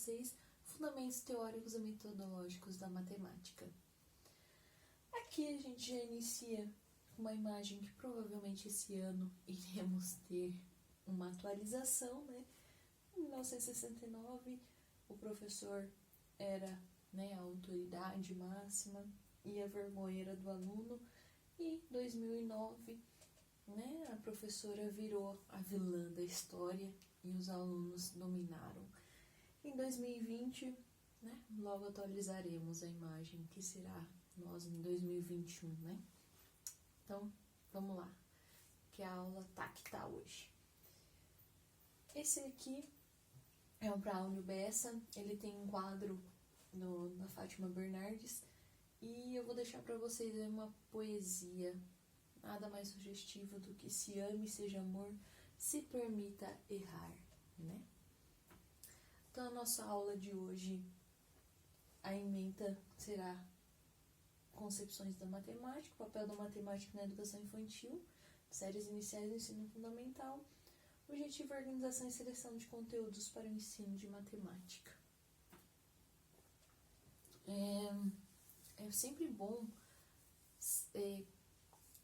vocês fundamentos teóricos e metodológicos da matemática. Aqui a gente já inicia uma imagem que provavelmente esse ano iremos ter uma atualização, né? Em 1969, o professor era, né, a autoridade máxima e a vergonha era do aluno. E em 2009, né, a professora virou a vilã da história e os alunos dominaram. Em 2020, né, logo atualizaremos a imagem que será nós em 2021, né? Então, vamos lá, que a aula tá que tá hoje. Esse aqui é o Braulio Bessa, ele tem um quadro da Fátima Bernardes e eu vou deixar para vocês uma poesia, nada mais sugestivo do que se ame, seja amor, se permita errar, né? Então, a nossa aula de hoje, a ementa será concepções da matemática, o papel da matemática na educação infantil, séries iniciais do ensino fundamental, objetivo, organização e seleção de conteúdos para o ensino de matemática. É sempre bom,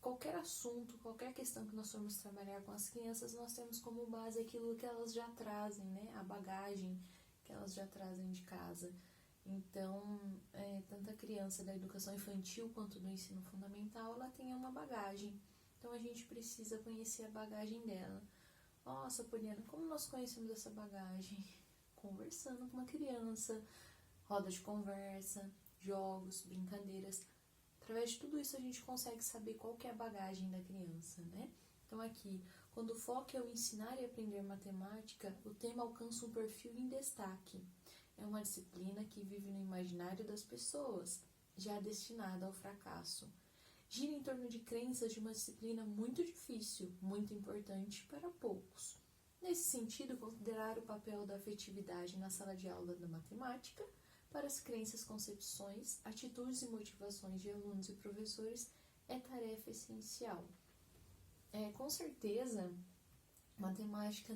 qualquer assunto, qualquer questão que nós formos trabalhar com as crianças, nós temos como base aquilo que elas já trazem, né? A bagagem que elas já trazem de casa. Então, tanto a criança da educação infantil quanto do ensino fundamental, ela tem uma bagagem. Então, a gente precisa conhecer a bagagem dela. Nossa, Poliana, como nós conhecemos essa bagagem? Conversando com uma criança, roda de conversa, jogos, brincadeiras. Através de tudo isso, a gente consegue saber qual que é a bagagem da criança, né? Então, aqui, quando o foco é o ensinar e aprender matemática, o tema alcança um perfil em destaque. É uma disciplina que vive no imaginário das pessoas, já destinada ao fracasso. Gira em torno de crenças de uma disciplina muito difícil, muito importante para poucos. Nesse sentido, considerar o papel da afetividade na sala de aula da matemática para as crenças, concepções, atitudes e motivações de alunos e professores é tarefa essencial. Com certeza, matemática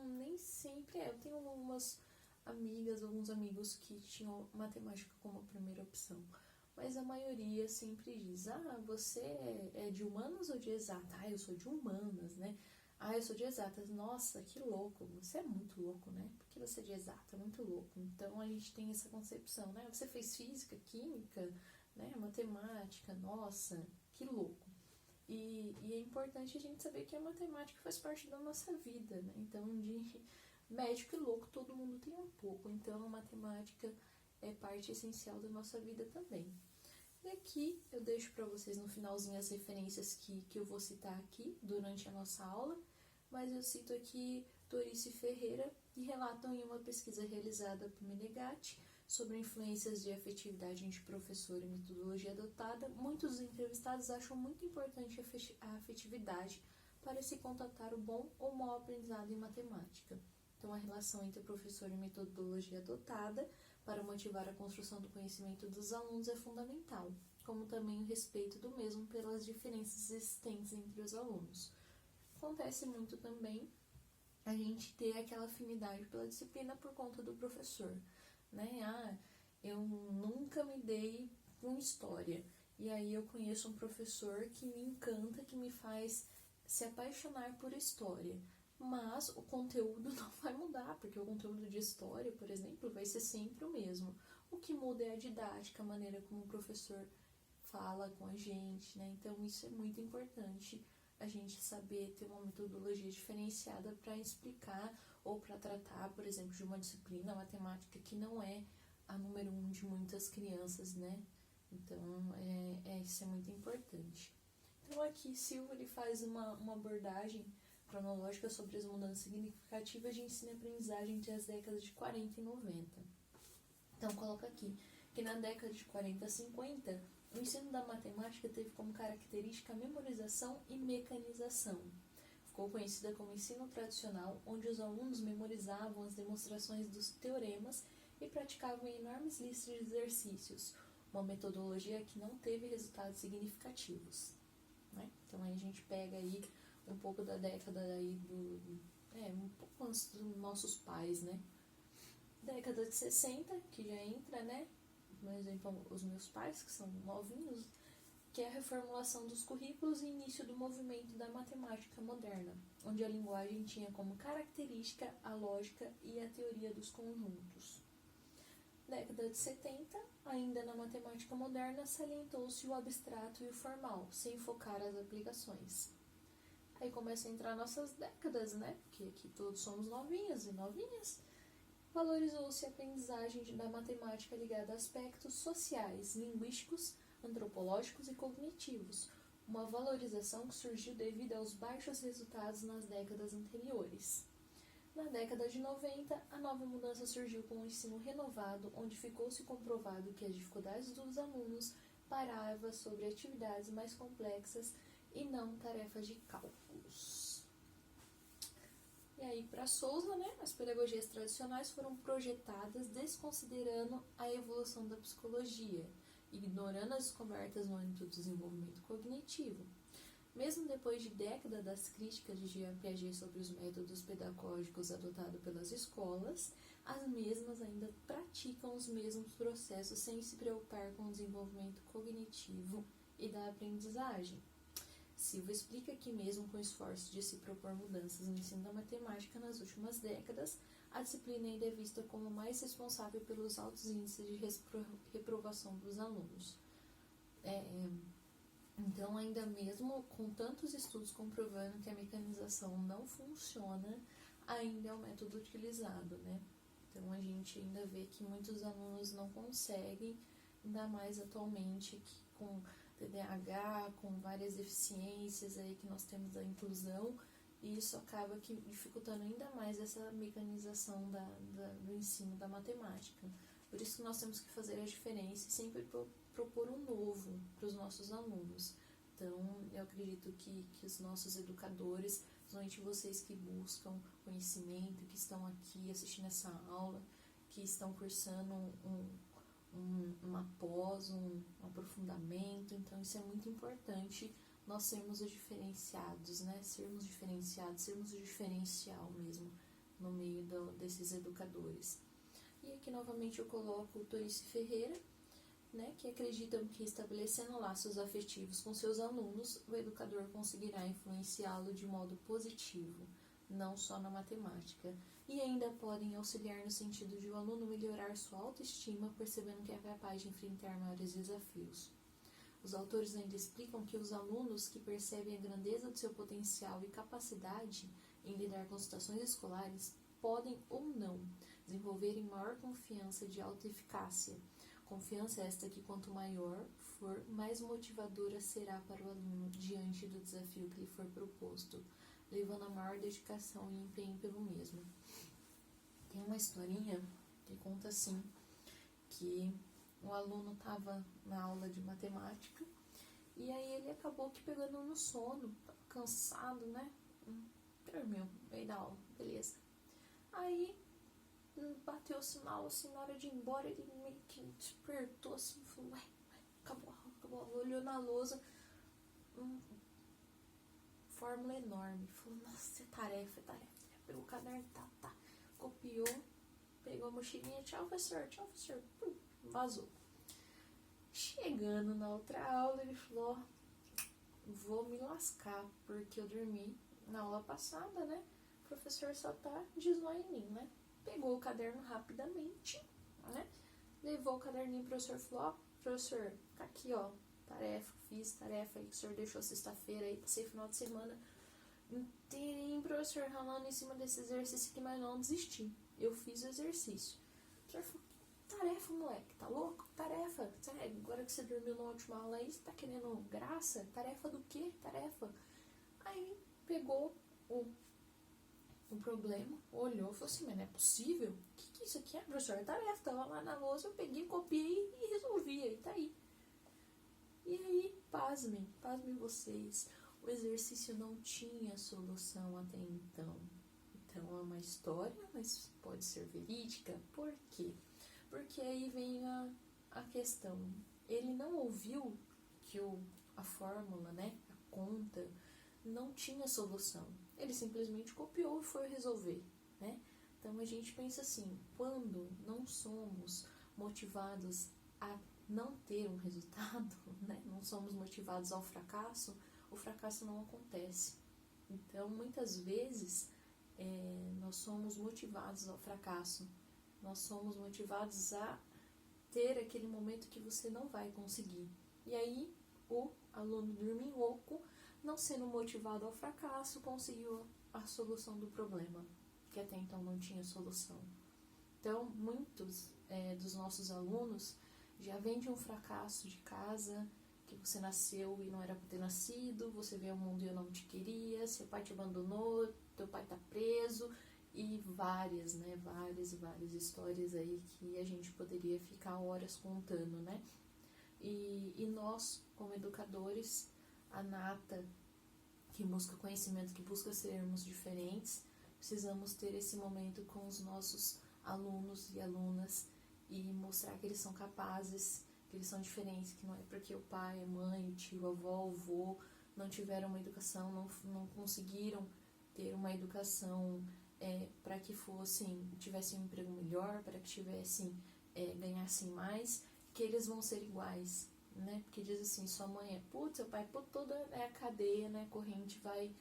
nem sempre é. Eu tenho algumas amigas, alguns amigos que tinham matemática como primeira opção, mas a maioria sempre diz: você é de humanas ou de exata? Eu sou de humanas, né? Eu sou de exatas. Nossa, que louco, você é muito louco, né? Porque você é de exata, muito louco. Então, a gente tem essa concepção, né? Você fez física, química, né? Matemática, nossa, que louco. E é importante a gente saber que a matemática faz parte da nossa vida, né? Então, de médico e louco, todo mundo tem um pouco. Então, a matemática é parte essencial da nossa vida também. E aqui eu deixo para vocês no finalzinho as referências que eu vou citar aqui durante a nossa aula, mas eu cito aqui Torice Ferreira, que relatam em uma pesquisa realizada por Menegatti sobre influências de afetividade entre professor e metodologia adotada. Muitos dos entrevistados acham muito importante a afetividade para se contatar o bom ou mau aprendizado em matemática. Então, a relação entre professor e metodologia adotada para motivar a construção do conhecimento dos alunos é fundamental, como também o respeito do mesmo pelas diferenças existentes entre os alunos. Acontece muito também a gente ter aquela afinidade pela disciplina por conta do professor, né? Eu nunca me dei com história, e aí eu conheço um professor que me encanta, que me faz se apaixonar por história. Mas o conteúdo não vai mudar, porque o conteúdo de história, por exemplo, vai ser sempre o mesmo. O que muda é a didática, a maneira como o professor fala com a gente, né? Então, isso é muito importante, a gente saber ter uma metodologia diferenciada para explicar ou para tratar, por exemplo, de uma disciplina, matemática, que não é a número 1 de muitas crianças, né? Então, isso é muito importante. Então, aqui, Silva ele faz uma abordagem cronológica sobre as mudanças significativas de ensino e aprendizagem entre as décadas de 40 e 90. Então, coloca aqui que na década de 40 a 50, o ensino da matemática teve como característica a memorização e mecanização. Ficou conhecida como ensino tradicional, onde os alunos memorizavam as demonstrações dos teoremas e praticavam enormes listas de exercícios, uma metodologia que não teve resultados significativos, né? Então, aí a gente pega aí um pouco da década aí um pouco antes dos nossos pais, né? Década de 60, que já entra, né? Por exemplo, os meus pais, que são novinhos, que é a reformulação dos currículos e início do movimento da matemática moderna, onde a linguagem tinha como característica a lógica e a teoria dos conjuntos. Década de 70, ainda na matemática moderna, salientou-se o abstrato e o formal, sem focar as aplicações. Aí começa a entrar nossas décadas, né? Porque aqui todos somos novinhos e novinhas. Valorizou-se a aprendizagem da matemática ligada a aspectos sociais, linguísticos, antropológicos e cognitivos, uma valorização que surgiu devido aos baixos resultados nas décadas anteriores. Na década de 90, a nova mudança surgiu com um ensino renovado, onde ficou-se comprovado que as dificuldades dos alunos paravam sobre atividades mais complexas e não tarefas de cálculos. E aí, para Souza, né, as pedagogias tradicionais foram projetadas desconsiderando a evolução da psicologia, ignorando as descobertas no âmbito do desenvolvimento cognitivo. Mesmo depois de décadas das críticas de Jean Piaget sobre os métodos pedagógicos adotados pelas escolas, as mesmas ainda praticam os mesmos processos sem se preocupar com o desenvolvimento cognitivo e da aprendizagem. Silva explica que mesmo com o esforço de se propor mudanças no ensino da matemática nas últimas décadas, a disciplina ainda é vista como mais responsável pelos altos índices de reprovação dos alunos. Então, ainda mesmo com tantos estudos comprovando que a mecanização não funciona, ainda é o método utilizado, né? Então, a gente ainda vê que muitos alunos não conseguem, ainda mais atualmente que com TDAH, com várias deficiências aí que nós temos da inclusão, e isso acaba que dificultando ainda mais essa mecanização do ensino da matemática. Por isso que nós temos que fazer a diferença e sempre propor um novo para os nossos alunos. Então, eu acredito que os nossos educadores, principalmente vocês que buscam conhecimento, que estão aqui assistindo essa aula, que estão cursando uma pós, um aprofundamento, então isso é muito importante, nós sermos os diferenciados, né? Sermos diferenciados, sermos o diferencial mesmo no meio desses educadores. E aqui novamente eu coloco o Torice Ferreira, né, que acreditam que estabelecendo laços afetivos com seus alunos, o educador conseguirá influenciá-lo de modo positivo, não só na matemática, e ainda podem auxiliar no sentido de o aluno melhorar sua autoestima, percebendo que é capaz de enfrentar maiores desafios. Os autores ainda explicam que os alunos que percebem a grandeza do seu potencial e capacidade em lidar com situações escolares podem ou não desenvolverem maior confiança de autoeficácia. Confiança esta que, quanto maior for, mais motivadora será para o aluno diante do desafio que lhe for proposto, levando a maior dedicação e empenho pelo mesmo. Tem uma historinha que conta assim, que um aluno estava na aula de matemática e aí ele acabou que pegando no sono, cansado, né? Dormiu no meio da aula, beleza. Aí bateu o sinal, assim, na hora de ir embora, ele meio que despertou, assim, falou, ué, acabou a aula, olhou na lousa, fórmula enorme, falou, nossa, é tarefa, pegou o caderno, tá, copiou, pegou a mochilinha, tchau, professor, vazou. Chegando na outra aula, ele falou, vou me lascar, porque eu dormi na aula passada, né, o professor só tá de zóio em mim, né. Pegou o caderno rapidamente, né? Levou o caderninho pro professor e falou, ó, professor, tá aqui, ó, fiz tarefa aí que o senhor deixou sexta-feira aí, passei final de semana inteirinho, professor, ralando em cima desse exercício aqui, mas não desisti. Eu fiz o exercício. O professor falou, tarefa, moleque, tá louco? Tarefa, sério, agora que você dormiu na última aula aí, você tá querendo graça? Tarefa do quê? Tarefa. Aí pegou o problema, olhou e falou assim, mas não é possível? O que isso aqui é, professor? É tarefa, tava lá na lousa, eu peguei, copiei e resolvi, aí tá aí. E aí, pasmem vocês, o exercício não tinha solução até então. Então é uma história, mas pode ser verídica. Por quê? Porque aí vem a questão. Ele não ouviu que a fórmula, né, a conta, não tinha solução. Ele simplesmente copiou e foi resolver, né? Então a gente pensa assim, quando não somos motivados a não ter um resultado, né? Não somos motivados ao fracasso, o fracasso não acontece. Então muitas vezes nós somos motivados ao fracasso, nós somos motivados a ter aquele momento que você não vai conseguir. E aí o aluno dorminhoco, não sendo motivado ao fracasso, conseguiu a solução do problema, que até então não tinha solução. Então, muitos dos nossos alunos já vêm de um fracasso de casa, que você nasceu e não era para ter nascido, você veio ao mundo e eu não te queria, seu pai te abandonou, teu pai tá preso, e várias histórias aí que a gente poderia ficar horas contando, né? E nós, como educadores, a nata que busca conhecimento, que busca sermos diferentes, precisamos ter esse momento com os nossos alunos e alunas e mostrar que eles são capazes, que eles são diferentes, que não é porque o pai, a mãe, o tio, a avó, o avô não tiveram uma educação, não conseguiram ter uma educação para que tivessem um emprego melhor, para que ganhassem mais, que eles vão ser iguais, né? Porque diz assim, sua mãe seu pai toda a cadeia, né? Corrente vai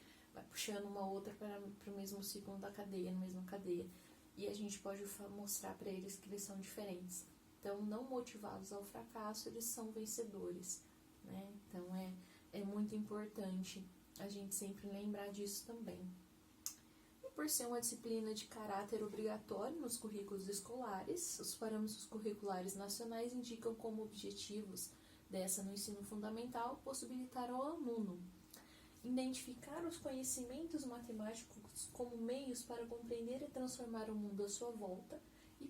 puxando uma outra para o mesmo ciclo da cadeia, na mesma cadeia. E a gente pode mostrar para eles que eles são diferentes. Então, não motivados ao fracasso, eles são vencedores, né? Então, é muito importante a gente sempre lembrar disso também. E por ser uma disciplina de caráter obrigatório nos currículos escolares, os parâmetros curriculares nacionais indicam como objetivos dessa no ensino fundamental possibilitar ao aluno identificar os conhecimentos matemáticos como meios para compreender e transformar o mundo à sua volta e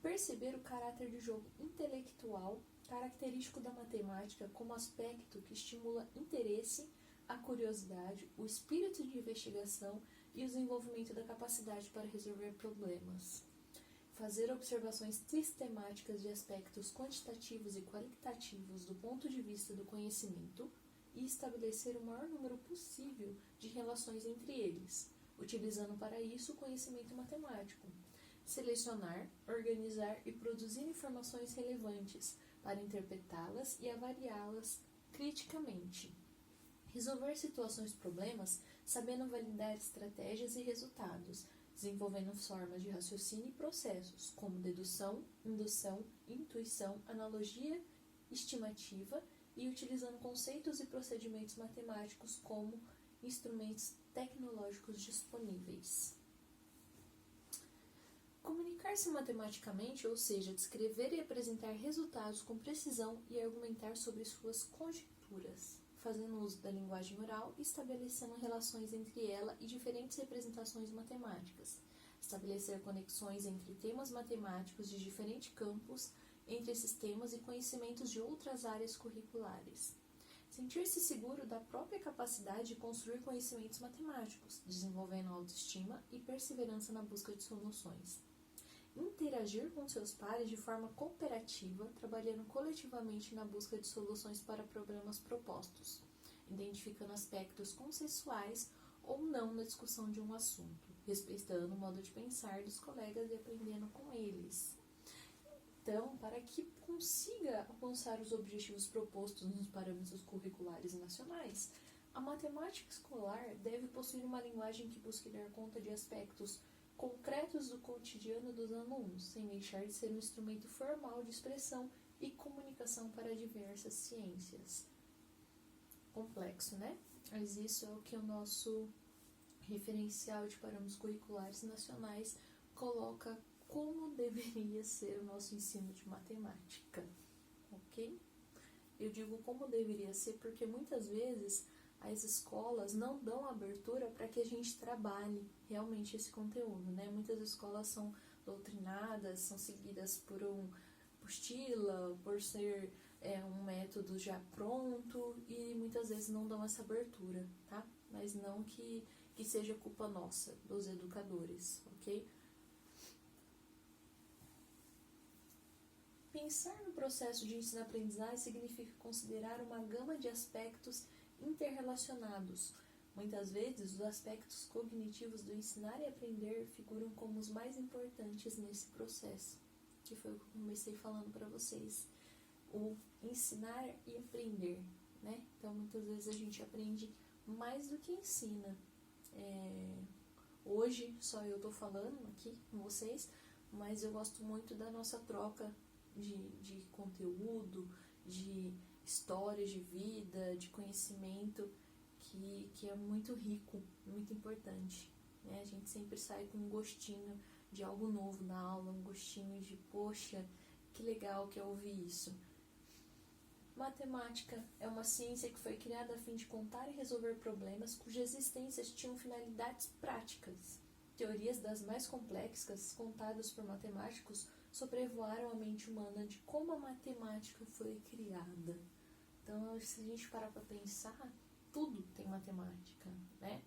perceber o caráter de jogo intelectual característico da matemática como aspecto que estimula interesse, a curiosidade, o espírito de investigação e o desenvolvimento da capacidade para resolver problemas. Fazer observações sistemáticas de aspectos quantitativos e qualitativos do ponto de vista do conhecimento e estabelecer o maior número possível de relações entre eles, utilizando para isso o conhecimento matemático. Selecionar, organizar e produzir informações relevantes para interpretá-las e avaliá-las criticamente. Resolver situações problemas sabendo validar estratégias e resultados, desenvolvendo formas de raciocínio e processos, como dedução, indução, intuição, analogia, estimativa e utilizando conceitos e procedimentos matemáticos como instrumentos tecnológicos disponíveis. Comunicar-se matematicamente, ou seja, descrever e apresentar resultados com precisão e argumentar sobre suas conjecturas, fazendo uso da linguagem oral e estabelecendo relações entre ela e diferentes representações matemáticas. Estabelecer conexões entre temas matemáticos de diferentes campos, entre esses temas e conhecimentos de outras áreas curriculares. Sentir-se seguro da própria capacidade de construir conhecimentos matemáticos, desenvolvendo autoestima e perseverança na busca de soluções. Interagir com seus pares de forma cooperativa, trabalhando coletivamente na busca de soluções para problemas propostos, identificando aspectos consensuais ou não na discussão de um assunto, respeitando o modo de pensar dos colegas e aprendendo com eles. Então, para que consiga alcançar os objetivos propostos nos parâmetros curriculares nacionais, a matemática escolar deve possuir uma linguagem que busque dar conta de aspectos concretos do cotidiano dos alunos, sem deixar de ser um instrumento formal de expressão e comunicação para diversas ciências. Complexo, né? Mas isso é o que o nosso referencial de parâmetros curriculares nacionais coloca como deveria ser o nosso ensino de matemática, ok? Eu digo como deveria ser porque muitas vezes as escolas não dão abertura para que a gente trabalhe realmente esse conteúdo, né? Muitas escolas são doutrinadas, são seguidas por apostila, por ser um método já pronto e muitas vezes não dão essa abertura, tá? Mas não que seja culpa nossa, dos educadores, ok? Pensar no processo de ensino-aprendizagem significa considerar uma gama de aspectos interrelacionados, Muitas vezes, os aspectos cognitivos do ensinar e aprender figuram como os mais importantes nesse processo, que foi o que eu comecei falando para vocês. O ensinar e aprender, né? Então, muitas vezes a gente aprende mais do que ensina. Hoje, só eu tô falando aqui com vocês, mas eu gosto muito da nossa troca de conteúdo, de histórias de vida, de conhecimento, que é muito rico, muito importante, né? A gente sempre sai com um gostinho de algo novo na aula, um gostinho de, poxa, que legal que é ouvir isso. Matemática é uma ciência que foi criada a fim de contar e resolver problemas cujas existências tinham finalidades práticas. Teorias das mais complexas, contadas por matemáticos, sobrevoaram a mente humana de como a matemática foi criada. Então, se a gente parar para pensar, tudo tem matemática, né?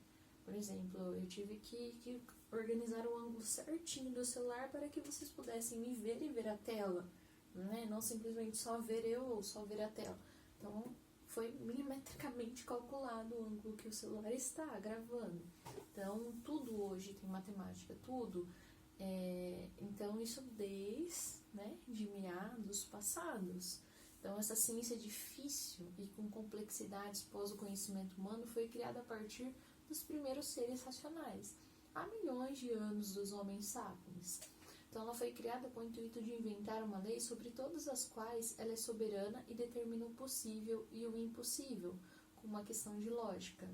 Por exemplo, eu tive que organizar o ângulo certinho do celular para que vocês pudessem me ver e ver a tela, né? Não simplesmente só ver eu ou só ver a tela. Então, foi milimetricamente calculado o ângulo que o celular está gravando. Então, tudo hoje tem matemática, tudo. Então, isso desde, né, de meados passados. Então, essa ciência difícil e com complexidades pós o conhecimento humano foi criada a partir dos primeiros seres racionais, há milhões de anos dos homens sapiens. Então, ela foi criada com o intuito de inventar uma lei sobre todas as quais ela é soberana e determina o possível e o impossível, com uma questão de lógica.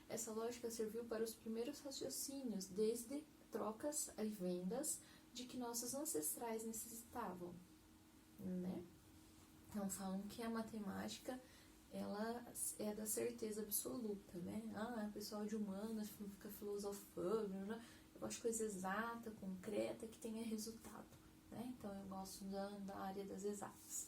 Essa lógica serviu para os primeiros raciocínios, desde trocas e vendas de que nossos ancestrais necessitavam, né? Então, falam que a matemática, ela é da certeza absoluta, né? O pessoal de humanas fica filosofando, né? Eu gosto de coisa exata, concreta, que tenha resultado, né? Então, eu gosto da área das exatas.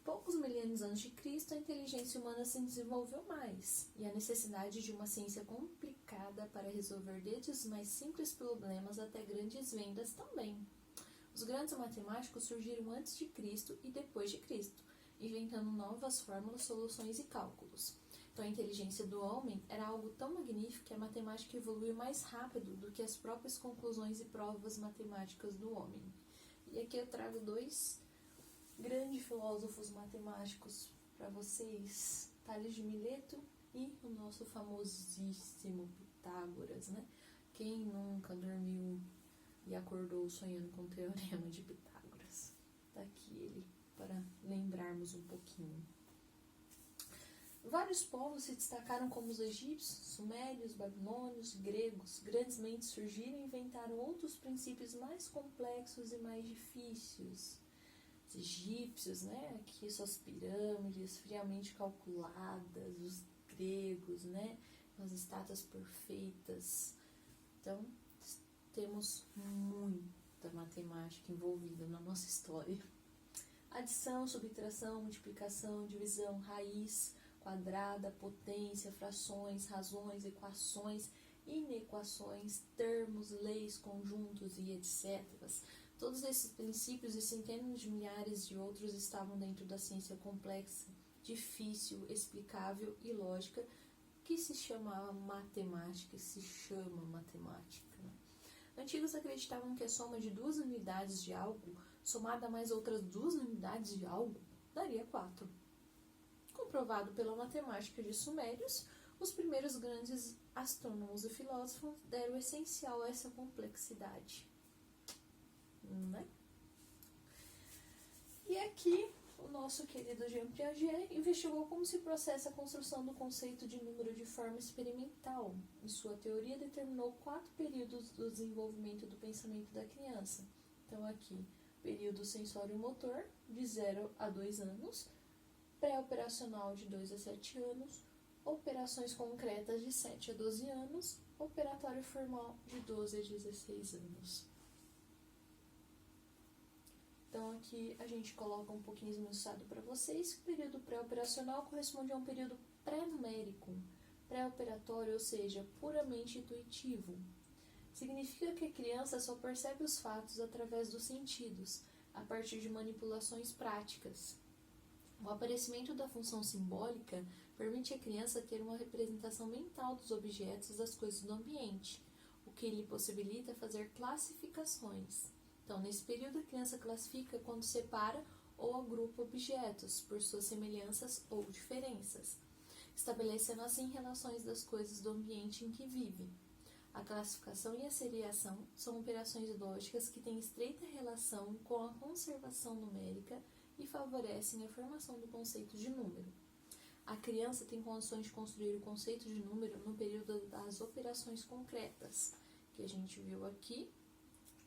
Poucos milênios antes de Cristo, a inteligência humana se desenvolveu mais, e a necessidade de uma ciência complicada para resolver desde os mais simples problemas até grandes vendas também. Os grandes matemáticos surgiram antes de Cristo e depois de Cristo, inventando novas fórmulas, soluções e cálculos. Então, a inteligência do homem era algo tão magnífico que a matemática evoluiu mais rápido do que as próprias conclusões e provas matemáticas do homem. E aqui eu trago dois grandes filósofos matemáticos para vocês, Tales de Mileto e o nosso famosíssimo Pitágoras, né? Quem nunca dormiu e acordou sonhando com o teorema de Pitágoras? Está aqui ele, para lembrarmos um pouquinho. Vários povos se destacaram como os egípcios, sumérios, babilônios, gregos. Grandes mentes surgiram e inventaram outros princípios mais complexos e mais difíceis. Os egípcios, né, aqui suas pirâmides friamente calculadas, os gregos, né, as estátuas perfeitas. Então, temos muita matemática envolvida na nossa história. Adição, subtração, multiplicação, divisão, raiz, quadrada, potência, frações, razões, equações, inequações, termos, leis, conjuntos e etc. Todos esses princípios e centenas de milhares de outros estavam dentro da ciência complexa, difícil, explicável e lógica, que se chamava matemática e se chama matemática. Antigos acreditavam que a soma de duas unidades de algo, somada a mais outras duas unidades de algo, daria 4. Comprovado pela matemática de Sumérios, os primeiros grandes astrônomos e filósofos deram o essencial a essa complexidade. Né? E aqui, o nosso querido Jean Piaget investigou como se processa a construção do conceito de número de forma experimental. Em sua teoria, determinou 4 períodos do desenvolvimento do pensamento da criança. Então, aqui, período sensório-motor, de 0 a 2 anos, pré-operacional, de 2 a 7 anos, operações concretas, de 7 a 12 anos, operatório formal, de 12 a 16 anos. Então, aqui a gente coloca um pouquinho esmiuçado para vocês que o período pré-operacional corresponde a um período pré-numérico, pré-operatório, ou seja, puramente intuitivo. Significa que a criança só percebe os fatos através dos sentidos, a partir de manipulações práticas. O aparecimento da função simbólica permite à criança ter uma representação mental dos objetos e das coisas do ambiente, o que lhe possibilita fazer classificações. Então, nesse período, a criança classifica quando separa ou agrupa objetos por suas semelhanças ou diferenças, estabelecendo assim relações das coisas do ambiente em que vive. A classificação e a seriação são operações lógicas que têm estreita relação com a conservação numérica e favorecem a formação do conceito de número. A criança tem condições de construir o conceito de número no período das operações concretas, que a gente viu aqui,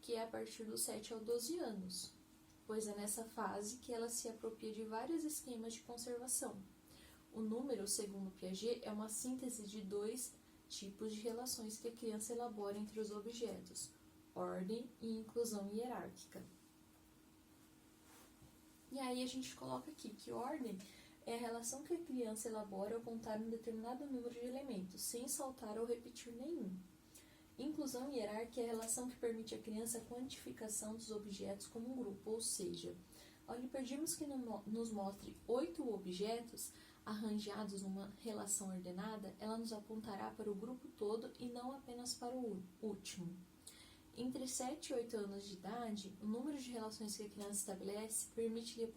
que é a partir dos 7 aos 12 anos, pois é nessa fase que ela se apropria de vários esquemas de conservação. O número, segundo Piaget, é uma síntese de dois tipos de relações que a criança elabora entre os objetos, ordem e inclusão hierárquica. E aí a gente coloca aqui que ordem é a relação que a criança elabora ao contar um determinado número de elementos, sem saltar ou repetir nenhum. Inclusão hierárquica é a relação que permite à criança a quantificação dos objetos como um grupo, ou seja, ao lhe pedirmos que nos mostre 8 objetos arranjados numa relação ordenada, ela nos apontará para o grupo todo e não apenas para o último. Entre 7 e 8 anos de idade, o número de relações que a criança estabelece permite-lhe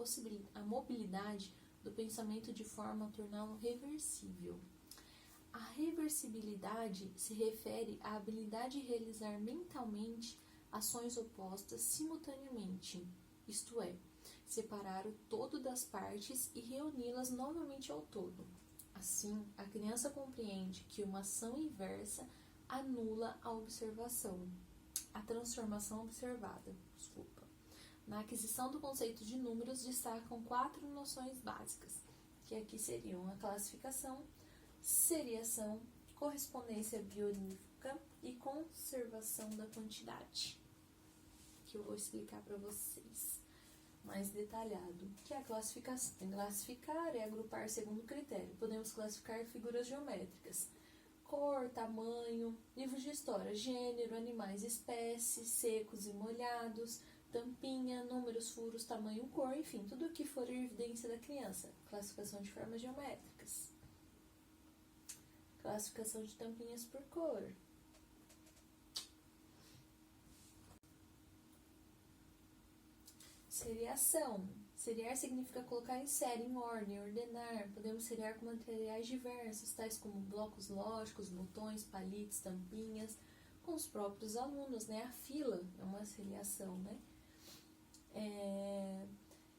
a mobilidade do pensamento de forma a torná-lo reversível. A reversibilidade se refere à habilidade de realizar mentalmente ações opostas simultaneamente, isto é, separar o todo das partes e reuni-las novamente ao todo. Assim, a criança compreende que uma ação inversa anula a transformação observada. Na aquisição do conceito de números, destacam 4 noções básicas, que aqui seriam a classificação, seriação, correspondência bionívoca e conservação da quantidade, que eu vou explicar para vocês mais detalhado, que é a classificação. Classificar é agrupar segundo critério. Podemos classificar figuras geométricas, cor, tamanho, livros de história, gênero, animais, espécies, secos e molhados, tampinha, números, furos, tamanho, cor, enfim, tudo o que for evidência da criança. Classificação de formas geométricas. Classificação de tampinhas por cor. Seriação. Seriar significa colocar em série, em ordem, ordenar. Podemos seriar com materiais diversos, tais como blocos lógicos, botões, palitos, tampinhas, com os próprios alunos, né? A fila é uma seriação, né?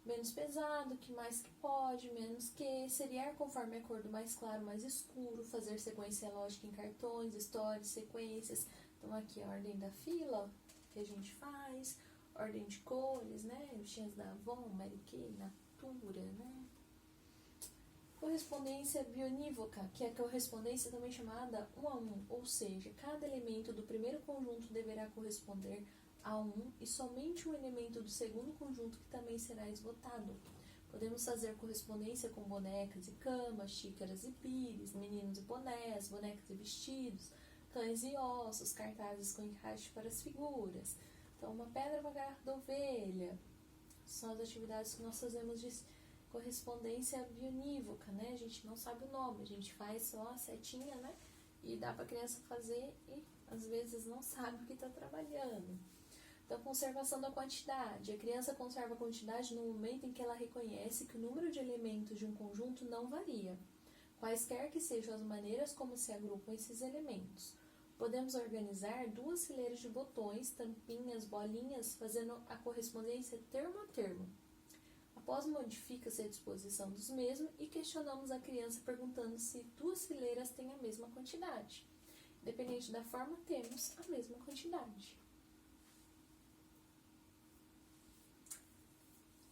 Menos pesado, que mais que pode, menos que. Seriar conforme a cor do mais claro, mais escuro, fazer sequência lógica em cartões, histórias, sequências. Então aqui a ordem da fila que a gente faz, ordem de cores, né? Bichinhas da Avon, Mary Kay, Natura, né? Correspondência bionívoca, que é a correspondência também chamada 1 a 1, ou seja, cada elemento do primeiro conjunto deverá corresponder a um e somente um elemento do segundo conjunto que também será esgotado. Podemos fazer correspondência com bonecas e camas, xícaras e pires, meninos e bonés, bonecas e vestidos, cães e ossos, cartazes com encaixe para as figuras. Então, uma pedra para garra da ovelha. São as atividades que nós fazemos de correspondência bionívoca, né? A gente não sabe o nome, a gente faz só a setinha, né? E dá para a criança fazer e às vezes não sabe o que está trabalhando. Então, conservação da quantidade. A criança conserva a quantidade no momento em que ela reconhece que o número de elementos de um conjunto não varia, quaisquer que sejam as maneiras como se agrupam esses elementos. Podemos organizar 2 fileiras de botões, tampinhas, bolinhas, fazendo a correspondência termo a termo. Após modifica-se a disposição dos mesmos e questionamos a criança perguntando se 2 fileiras têm a mesma quantidade. Independente da forma, temos a mesma quantidade.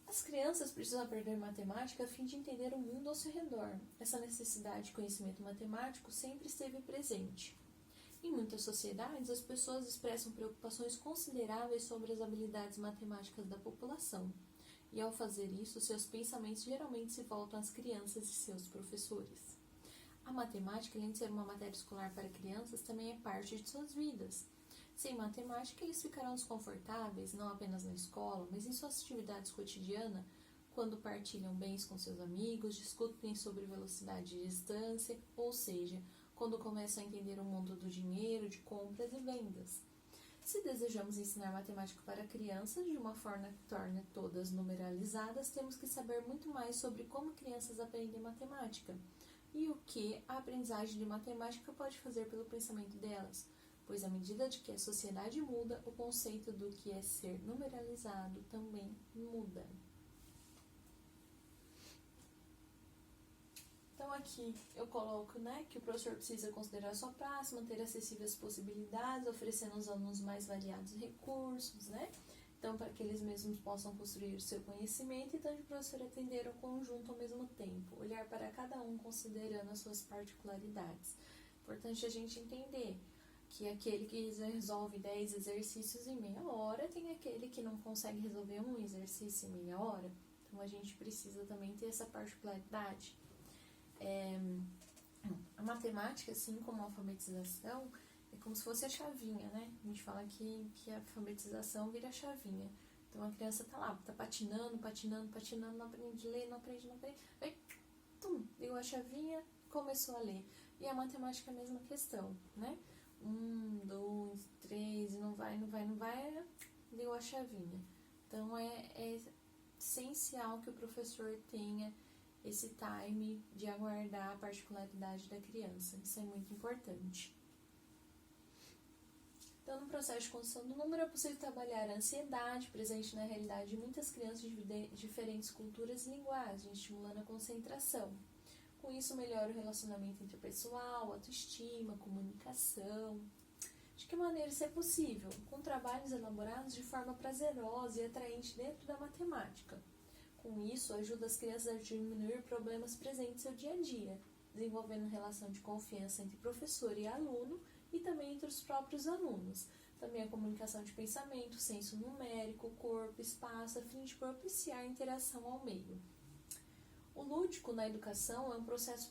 As crianças precisam aprender matemática a fim de entender o mundo ao seu redor. Essa necessidade de conhecimento matemático sempre esteve presente. Em muitas sociedades, as pessoas expressam preocupações consideráveis sobre as habilidades matemáticas da população, e ao fazer isso, seus pensamentos geralmente se voltam às crianças e seus professores. A matemática, além de ser uma matéria escolar para crianças, também é parte de suas vidas. Sem matemática, eles ficarão desconfortáveis, não apenas na escola, mas em suas atividades cotidianas, quando partilham bens com seus amigos, discutem sobre velocidade e distância, ou seja, quando começam a entender o mundo do dinheiro, de compras e vendas. Se desejamos ensinar matemática para crianças de uma forma que torne todas numeralizadas, temos que saber muito mais sobre como crianças aprendem matemática e o que a aprendizagem de matemática pode fazer pelo pensamento delas, pois à medida de que a sociedade muda, o conceito do que é ser numeralizado também muda. Então aqui eu coloco, que o professor precisa considerar a sua praça, manter acessíveis as possibilidades, oferecendo aos alunos mais variados recursos, Então, para que eles mesmos possam construir o seu conhecimento, então, de professor atender o conjunto ao mesmo tempo, olhar para cada um considerando as suas particularidades. Importante a gente entender que aquele que resolve 10 exercícios em meia hora, tem aquele que não consegue resolver um exercício em meia hora. Então, a gente precisa também ter essa particularidade. A matemática, assim como a alfabetização, é como se fosse a chavinha, A gente fala que a alfabetização vira a chavinha. Então a criança tá lá, tá patinando, não aprende a ler, não aprende. Aí, ligou a chavinha, começou a ler. E a matemática é a mesma questão, 1, 2, 3, e não vai, ligou a chavinha. Então é essencial que o professor tenha esse time de aguardar a particularidade da criança. Isso é muito importante. Então, no processo de construção do número, é possível trabalhar a ansiedade presente na realidade de muitas crianças de diferentes culturas e linguagens, estimulando a concentração. Com isso, melhora o relacionamento interpessoal, autoestima, comunicação. De que maneira isso é possível? Com trabalhos elaborados de forma prazerosa e atraente dentro da matemática. Com isso, ajuda as crianças a diminuir problemas presentes no seu dia a dia, desenvolvendo relação de confiança entre professor e aluno e também entre os próprios alunos. Também a comunicação de pensamento, senso numérico, corpo, espaço, a fim de propiciar a interação ao meio. O lúdico na educação é um processo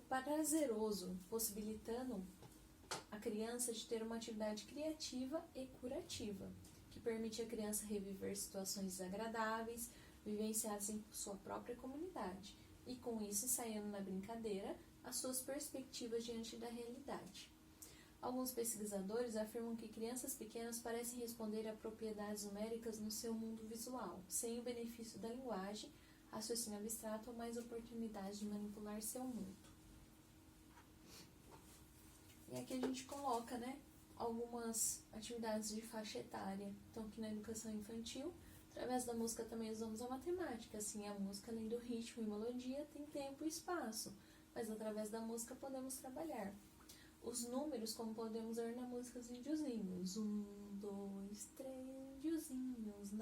prazeroso, possibilitando a criança de ter uma atividade criativa e curativa, que permite à criança reviver situações desagradáveis, vivenciadas em sua própria comunidade, e com isso ensaiando na brincadeira as suas perspectivas diante da realidade. Alguns pesquisadores afirmam que crianças pequenas parecem responder a propriedades numéricas no seu mundo visual, sem o benefício da linguagem, raciocínio abstrato ou mais oportunidade de manipular seu mundo. E aqui a gente coloca, algumas atividades de faixa etária. Então, aqui na educação infantil, através da música também usamos a matemática. Assim, a música, além do ritmo e melodia, tem tempo e espaço, mas através da música podemos trabalhar. Os números, como podemos ver na música, os videozinhos. 1, 2, 3, videozinhos,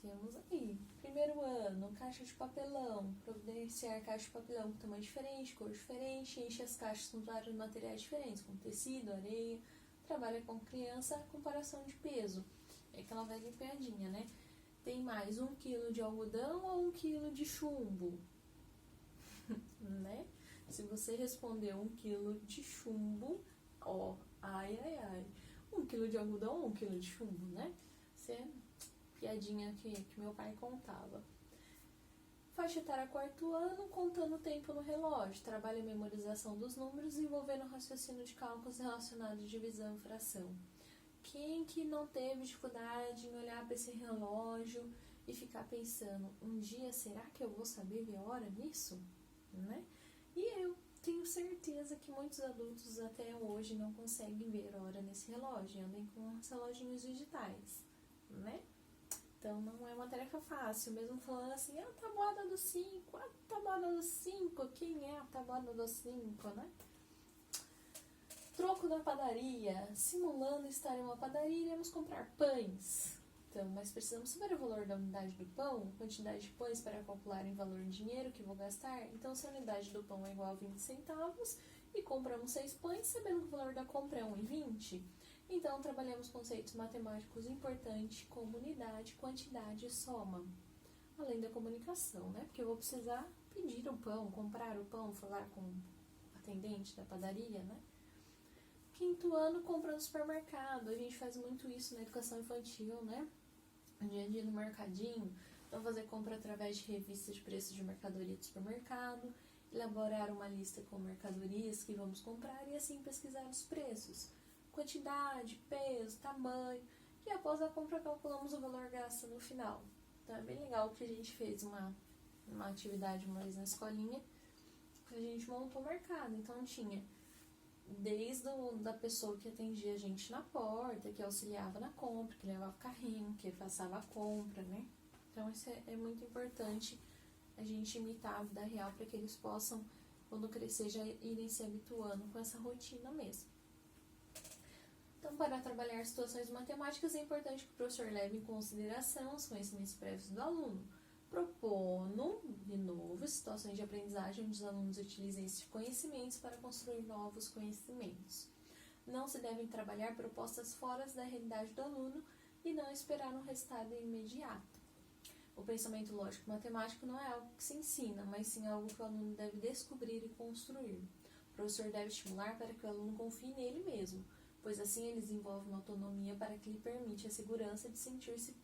Temos aí, primeiro ano, caixa de papelão, providenciar caixa de papelão com tamanho diferente, cor diferente, enche as caixas com vários materiais diferentes, como tecido, areia, trabalha com criança, comparação de peso. É aquela velha piadinha, Tem mais 1 kg de algodão ou 1 kg de chumbo? Se você responder 1 kg de chumbo, ai. 1 kg de algodão ou 1 kg de chumbo, Isso é piadinha que meu pai contava. Faixa etária 4º ano, contando o tempo no relógio. Trabalha a memorização dos números, envolvendo o raciocínio de cálculos relacionados à divisão e fração. Quem que não teve dificuldade em olhar para esse relógio e ficar pensando, um dia será que eu vou saber ver a hora nisso? E eu tenho certeza que muitos adultos até hoje não conseguem ver a hora nesse relógio, andam com os reloginhos digitais, Então não é uma tarefa fácil, mesmo falando assim, a tabuada do 5, quem é a tabuada do 5, Troco da padaria, simulando estar em uma padaria, iremos comprar pães. Então, mas precisamos saber o valor da unidade do pão, quantidade de pães para calcular em valor de dinheiro que vou gastar. Então, se a unidade do pão é igual a 20 centavos e compramos 6 pães, sabendo que o valor da compra é 1,20, então trabalhamos conceitos matemáticos importantes como unidade, quantidade e soma. Além da comunicação, Porque eu vou precisar pedir o pão, comprar o pão, falar com o atendente da padaria, 5º ano, compra no supermercado. A gente faz muito isso na educação infantil, No dia a dia no mercadinho. Então, fazer compra através de revistas de preços de mercadoria do supermercado, elaborar uma lista com mercadorias que vamos comprar e assim pesquisar os preços, quantidade, peso, tamanho, e após a compra calculamos o valor gasto no final. Então, é bem legal que a gente fez uma atividade uma vez na escolinha, que a gente montou o mercado. Então, tinha desde da pessoa que atendia a gente na porta, que auxiliava na compra, que levava o carrinho, que passava a compra, né? Então, isso é muito importante a gente imitar a vida real para que eles possam, quando crescer, já irem se habituando com essa rotina mesmo. Então, para trabalhar situações matemáticas, é importante que o professor leve em consideração os conhecimentos prévios do aluno, propondo, de novo, situações de aprendizagem onde os alunos utilizem esses conhecimentos para construir novos conhecimentos. Não se devem trabalhar propostas fora da realidade do aluno e não esperar um resultado imediato. O pensamento lógico-matemático não é algo que se ensina, mas sim algo que o aluno deve descobrir e construir. O professor deve estimular para que o aluno confie nele mesmo, pois assim ele desenvolve uma autonomia para que lhe permite a segurança de sentir-se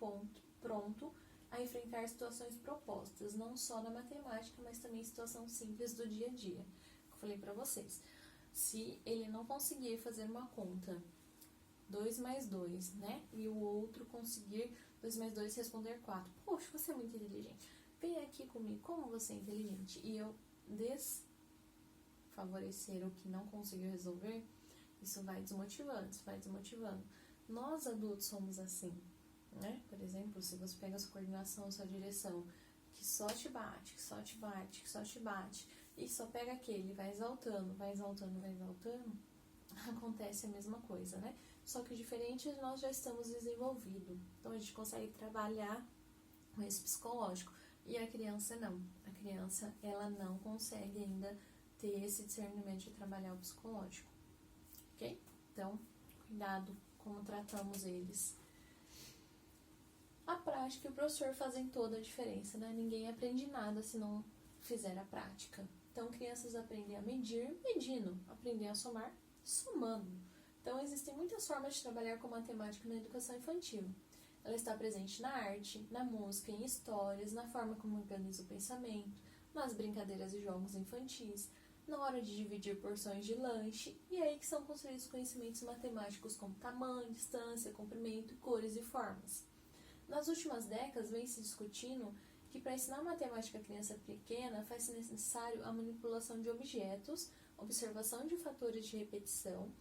pronto a enfrentar situações propostas, não só na matemática, mas também em situações simples do dia a dia. Eu falei para vocês, se ele não conseguir fazer uma conta 2 mais 2, né? E o outro conseguir 2 mais 2 responder 4. Poxa, você é muito inteligente. Vem aqui comigo, como você é inteligente. E eu desfavorecer o que não conseguiu resolver, isso vai desmotivando. Nós adultos somos assim, né? Por exemplo, se você pega a sua coordenação, a sua direção, que só te bate, e só pega aquele, vai exaltando, acontece a mesma coisa, né? Só que diferente, nós já estamos desenvolvidos. Então, a gente consegue trabalhar com esse psicológico. E a criança não. A criança, ela não consegue ainda ter esse discernimento de trabalhar o psicológico. Ok? Então, cuidado como tratamos eles. A prática e o professor fazem toda a diferença, né? Ninguém aprende nada se não fizer a prática. Então, crianças aprendem a medir, medindo. Aprendem a somar, somando. Então, existem muitas formas de trabalhar com matemática na educação infantil. Ela está presente na arte, na música, em histórias, na forma como organiza o pensamento, nas brincadeiras e jogos infantis, na hora de dividir porções de lanche, e é aí que são construídos conhecimentos matemáticos como tamanho, distância, comprimento, cores e formas. Nas últimas décadas, vem se discutindo que para ensinar matemática à criança pequena faz-se necessário a manipulação de objetos, observação de fatores de repetição,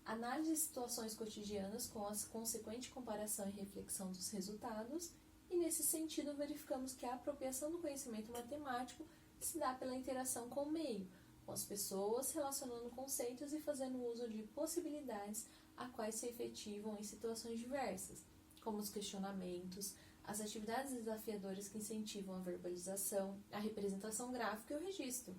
análise de situações cotidianas com a consequente comparação e reflexão dos resultados, e nesse sentido verificamos que a apropriação do conhecimento matemático se dá pela interação com o meio, com as pessoas, relacionando conceitos e fazendo uso de possibilidades a quais se efetivam em situações diversas, como os questionamentos, as atividades desafiadoras que incentivam a verbalização, a representação gráfica e o registro.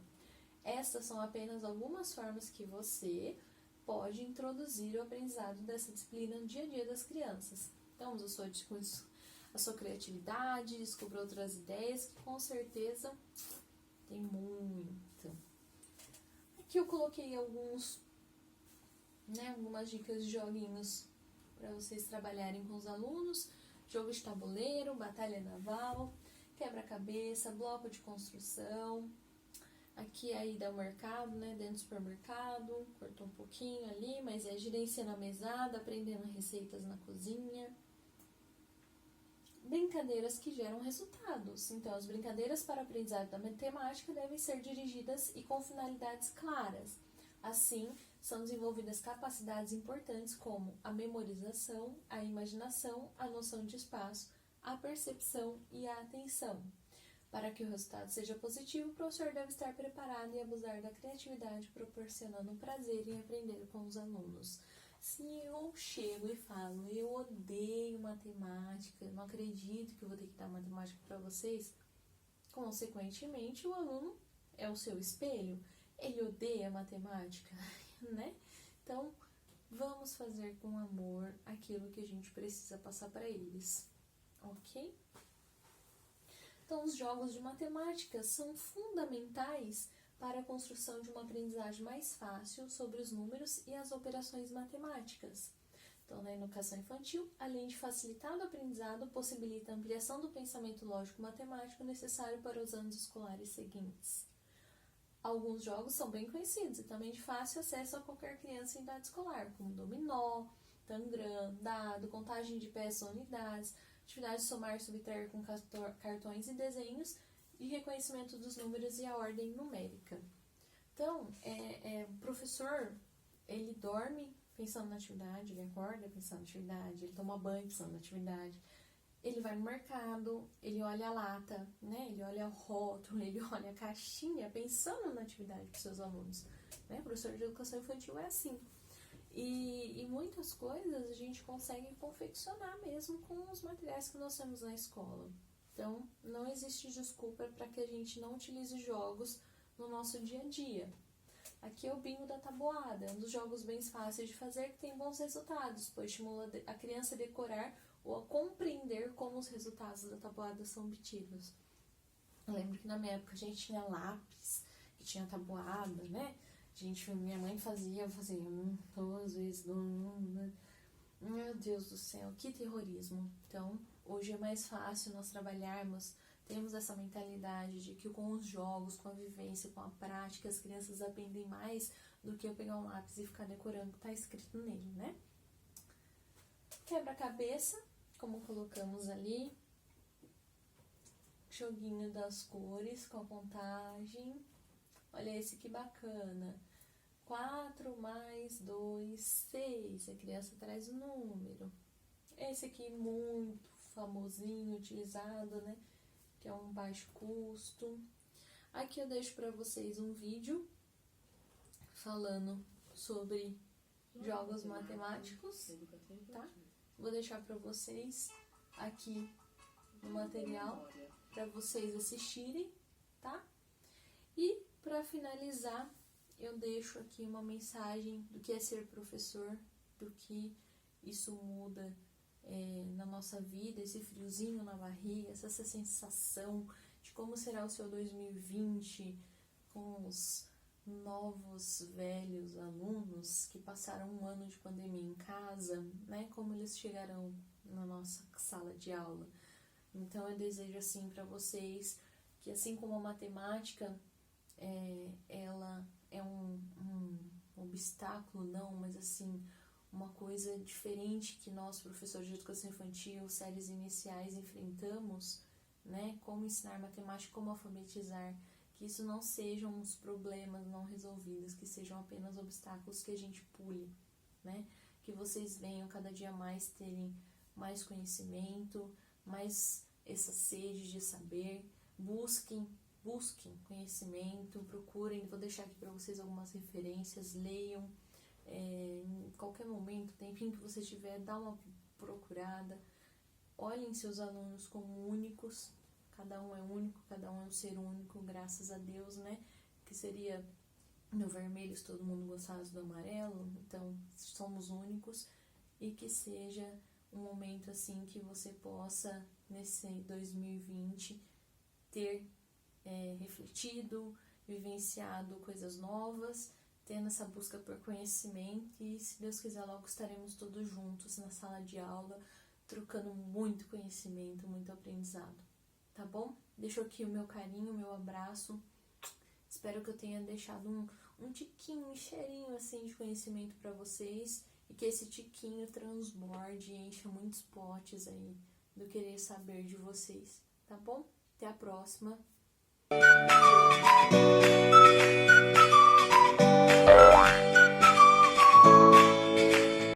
Estas são apenas algumas formas que você pode introduzir o aprendizado dessa disciplina no dia a dia das crianças. Então, use a sua criatividade, descubra outras ideias que com certeza tem muito. Aqui eu coloquei algumas dicas de joguinhos para vocês trabalharem com os alunos. Jogo de tabuleiro, batalha naval, quebra-cabeça, bloco de construção. Aqui a ida ao mercado, né, dentro do supermercado, cortou um pouquinho ali, mas é gerenciando a mesada, aprendendo receitas na cozinha. Brincadeiras que geram resultados. Então, as brincadeiras para aprendizado da matemática devem ser dirigidas e com finalidades claras. Assim, são desenvolvidas capacidades importantes como a memorização, a imaginação, a noção de espaço, a percepção e a atenção. Para que o resultado seja positivo, o professor deve estar preparado e abusar da criatividade, proporcionando prazer em aprender com os alunos. Se eu chego e falo, eu odeio matemática, não acredito que eu vou ter que dar matemática para vocês, consequentemente, o aluno é o seu espelho, ele odeia matemática, né? Então, vamos fazer com amor aquilo que a gente precisa passar para eles, ok? Então, os jogos de matemática são fundamentais para a construção de uma aprendizagem mais fácil sobre os números e as operações matemáticas. Então, na educação infantil, além de facilitar o aprendizado, possibilita a ampliação do pensamento lógico-matemático necessário para os anos escolares seguintes. Alguns jogos são bem conhecidos e também de fácil acesso a qualquer criança em idade escolar, como dominó, tangram, dado, contagem de peças ou unidades, atividade de somar e subtrair com cartões e desenhos e reconhecimento dos números e a ordem numérica. Então, o professor, ele dorme pensando na atividade, ele acorda pensando na atividade, ele toma banho pensando na atividade, ele vai no mercado, ele olha a lata, né? Ele olha o rótulo, ele olha a caixinha pensando na atividade dos seus alunos. Né? O professor de educação infantil é assim. E muitas coisas a gente consegue confeccionar mesmo com os materiais que nós temos na escola. Então, não existe desculpa para que a gente não utilize jogos no nosso dia a dia. Aqui é o bingo da tabuada, um dos jogos bem fáceis de fazer que tem bons resultados, pois estimula a criança a decorar ou a compreender como os resultados da tabuada são obtidos. Eu lembro que na minha época a gente tinha lápis, que tinha tabuada, né? Minha mãe fazia, eu fazia 2 vezes, meu Deus do céu, que terrorismo. Então, hoje é mais fácil nós trabalharmos, temos essa mentalidade de que com os jogos, com a vivência, com a prática, as crianças aprendem mais do que eu pegar um lápis e ficar decorando o que está escrito nele, né? Quebra-cabeça, como colocamos ali, joguinho das cores com a contagem. Olha esse que bacana. 4 mais 2, 6. A criança traz o número. Esse aqui muito famosinho, utilizado, né? Que é um baixo custo. Aqui eu deixo para vocês um vídeo falando sobre jogos matemáticos, tá? Vou deixar para vocês aqui no material para vocês assistirem, tá? E para finalizar, eu deixo aqui uma mensagem do que é ser professor, do que isso muda na nossa vida, esse friozinho na barriga, essa sensação de como será o seu 2020 com os novos velhos alunos que passaram um ano de pandemia em casa, né? Como eles chegarão na nossa sala de aula. Então eu desejo assim para vocês que, assim como a matemática, ela é um obstáculo, não, mas assim, uma coisa diferente que nós, professores de educação infantil, séries iniciais, enfrentamos, né? Como ensinar matemática, como alfabetizar, que isso não sejam uns problemas não resolvidos, que sejam apenas obstáculos que a gente pule, né? Que vocês venham cada dia mais terem mais conhecimento, mais essa sede de saber, busquem conhecimento, procurem, vou deixar aqui para vocês algumas referências, leiam, em qualquer momento, tempinho que você tiver, dá uma procurada, olhem seus alunos como únicos, cada um é único, cada um é um ser único, graças a Deus, né, que seria no vermelho se todo mundo gostasse do amarelo, então somos únicos, e que seja um momento assim que você possa, nesse 2020, ter refletido, vivenciado coisas novas, tendo essa busca por conhecimento, e se Deus quiser logo estaremos todos juntos na sala de aula, trocando muito conhecimento, muito aprendizado, tá bom? Deixo aqui o meu carinho, o meu abraço, espero que eu tenha deixado um tiquinho, um cheirinho assim de conhecimento para vocês, e que esse tiquinho transborde e encha muitos potes aí do querer saber de vocês, tá bom? Até a próxima!